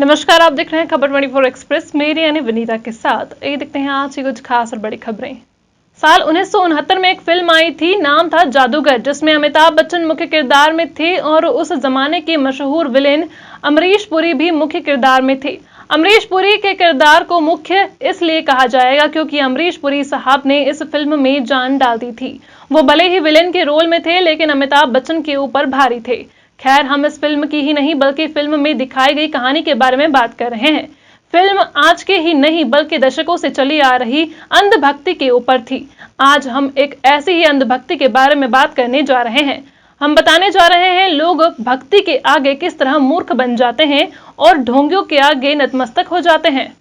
नमस्कार, आप देख रहे हैं खबर 24 एक्सप्रेस। मेरी यानी विनीता के साथ। ये देखते हैं आज की कुछ खास और बड़ी खबरें। साल 1969 में एक फिल्म आई थी, नाम था जादूगर, जिसमें अमिताभ बच्चन मुख्य किरदार में थे और उस जमाने के मशहूर विलेन अमरीश पुरी भी मुख्य किरदार में थे। अमरीश पुरी के किरदार को मुख्य इसलिए कहा जाएगा क्योंकि अमरीश पुरी साहब ने इस फिल्म में जान डाल दी थी। वो भले ही विलेन के रोल में थे, लेकिन अमिताभ बच्चन के ऊपर भारी थे। खैर, हम इस फिल्म की ही नहीं बल्कि फिल्म में दिखाई गई कहानी के बारे में बात कर रहे हैं। फिल्म आज के ही नहीं बल्कि दशकों से चली आ रही अंधभक्ति के ऊपर थी। आज हम एक ऐसी ही अंधभक्ति के बारे में बात करने जा रहे हैं। हम बताने जा रहे हैं लोग भक्ति के आगे किस तरह मूर्ख बन जाते हैं और ढोंगियों के आगे नतमस्तक हो जाते हैं।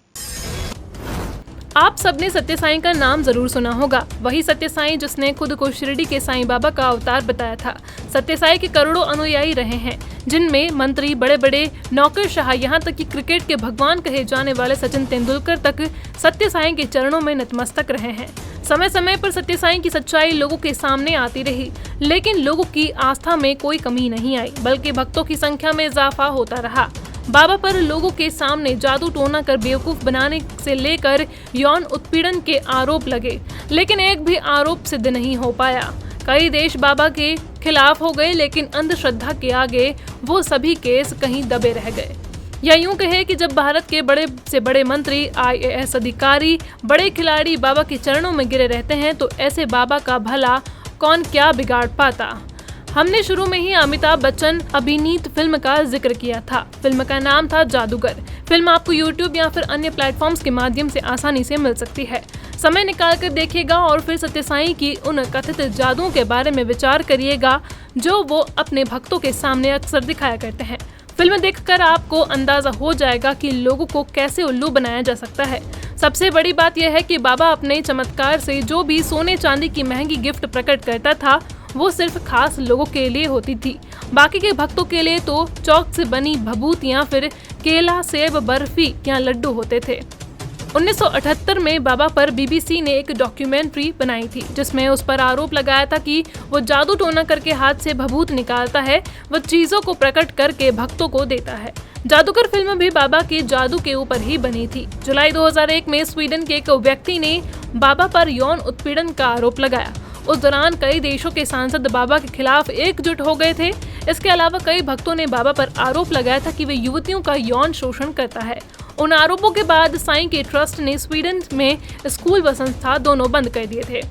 आप सबने सत्य साईं का नाम जरूर सुना होगा। वही सत्य साईं जिसने खुद को शिरडी के साईं बाबा का अवतार बताया था। सत्य साईं के करोड़ों अनुयायी रहे हैं, जिनमें मंत्री, बड़े बड़े नौकरशाह, यहाँ तक कि क्रिकेट के भगवान कहे जाने वाले सचिन तेंदुलकर तक सत्य साईं के चरणों में नतमस्तक रहे हैं। समय समय पर सत्य साईं की सच्चाई लोगों के सामने आती रही, लेकिन लोगों की आस्था में कोई कमी नहीं आई, बल्कि भक्तों की संख्या में इजाफा होता रहा। बाबा पर लोगों के सामने जादू टोना कर बेवकूफ बनाने से लेकर यौन उत्पीड़न के आरोप लगे, लेकिन एक भी आरोप सिद्ध नहीं हो पाया। कई देश बाबा के खिलाफ हो गए, लेकिन अंधश्रद्धा के आगे वो सभी केस कहीं दबे रह गए। या यूं कहे कि जब भारत के बड़े से बड़े मंत्री, IAS अधिकारी, बड़े खिलाड़ी बाबा के चरणों में गिरे रहते हैं, तो ऐसे बाबा का भला कौन क्या बिगाड़ पाता। हमने शुरू में ही अमिताभ बच्चन अभिनीत फिल्म का जिक्र किया था। फिल्म का नाम था जादूगर। फिल्म आपको YouTube या फिर अन्य प्लेटफॉर्म्स के माध्यम से आसानी से मिल सकती है। समय निकाल कर देखिएगा और फिर सत्य साईं की उन कथित जादुओं के बारे में विचार करिएगा जो वो अपने भक्तों के सामने अक्सर दिखाया करते हैं। फिल्म देखकर आपको अंदाजा हो जाएगा कि लोगों को कैसे उल्लू बनाया जा सकता है। सबसे बड़ी बात यह है कि बाबा अपने चमत्कार से जो भी सोने चांदी की महंगी गिफ्ट प्रकट करता था, वो सिर्फ खास लोगों के लिए होती थी। बाकी के भक्तों के लिए तो चौक से बनी भभूत या फिर केला, सेब, बर्फी या लड्डू होते थे। 1978 में बाबा पर BBC ने एक डॉक्यूमेंट्री बनाई थी, जिसमें उस पर आरोप लगाया था कि वो जादू टोना करके हाथ से भभूत निकालता है, वो चीजों को प्रकट करके भक्तों को देता है। जादूगर फिल्म भी बाबा के जादू के ऊपर ही बनी थी। जुलाई 2001 में स्वीडन के एक व्यक्ति ने बाबा पर यौन उत्पीड़न का आरोप लगाया। उस दौरान कई देशों के सांसद बाबा के खिलाफ एकजुट हो गए थे। इसके अलावा कई भक्तों ने बाबा पर आरोप लगाया था कि वे युवतियों का यौन शोषण करता है। उन आरोपों के बाद साईं के ट्रस्ट ने स्वीडन में स्कूल व संस्था दोनों बंद कर दिए थे।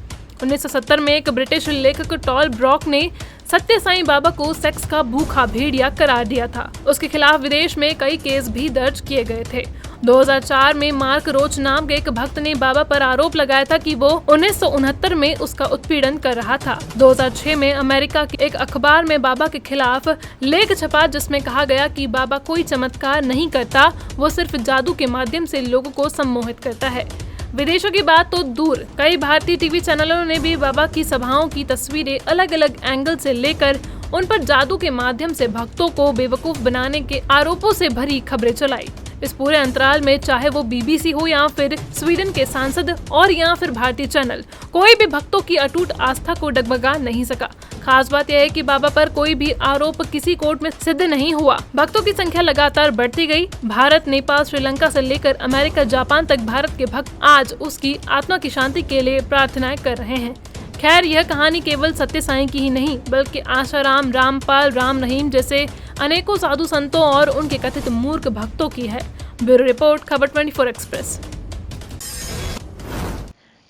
1970 में एक ब्रिटिश लेखक टॉल ब्रॉक ने सत्य साईं बाबा को सेक्स का भूखा भेड़िया करार दिया था। उसके खिलाफ विदेश में कई केस भी दर्ज किए गए थे। 2004 में मार्क रोच नाम के एक भक्त ने बाबा पर आरोप लगाया था कि वो 1969 में उसका उत्पीड़न कर रहा था। 2006 में अमेरिका के एक अखबार में बाबा के खिलाफ लेख छपा, जिसमें कहा गया कि बाबा कोई चमत्कार नहीं करता, वो सिर्फ जादू के माध्यम से लोगों को सम्मोहित करता है। विदेशों की बात तो दूर, कई भारतीय टीवी चैनलों ने भी बाबा की सभाओं की तस्वीरें अलग अलग एंगल से लेकर उन पर जादू के माध्यम से भक्तों को बेवकूफ बनाने के आरोपों से भरी खबरें चलाई। इस पूरे अंतराल में चाहे वो BBC हो या फिर स्वीडन के सांसद और या फिर भारतीय चैनल, कोई भी भक्तों की अटूट आस्था को डगमगा नहीं सका। खास बात यह है कि बाबा पर कोई भी आरोप किसी कोर्ट में सिद्ध नहीं हुआ। भक्तों की संख्या लगातार बढ़ती गई। भारत, नेपाल, श्रीलंका से लेकर अमेरिका, जापान तक भारत के भक्त आज उसकी आत्मा की शांति के लिए प्रार्थनाएं कर रहे हैं। खैर, यह कहानी केवल सत्य साईं की ही नहीं बल्कि आशाराम, रामपाल, राम रहीम जैसे अनेकों साधु संतों और उनके कथित मूर्ख भक्तों की है। ब्यूरो रिपोर्ट, खबर 24 एक्सप्रेस।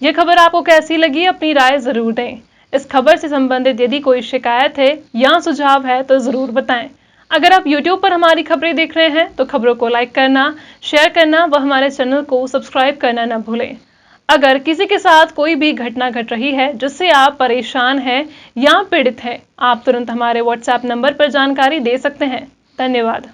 ये खबर आपको कैसी लगी, अपनी राय जरूर दें। इस खबर से संबंधित यदि कोई शिकायत है या सुझाव है तो जरूर बताएं। अगर आप YouTube पर हमारी खबरें देख रहे हैं तो खबरों को लाइक करना, शेयर करना व हमारे चैनल को सब्सक्राइब करना न भूलें। अगर किसी के साथ कोई भी घटना घट रही है जिससे आप परेशान हैं या पीड़ित हैं, आप तुरंत हमारे WhatsApp नंबर पर जानकारी दे सकते हैं। धन्यवाद।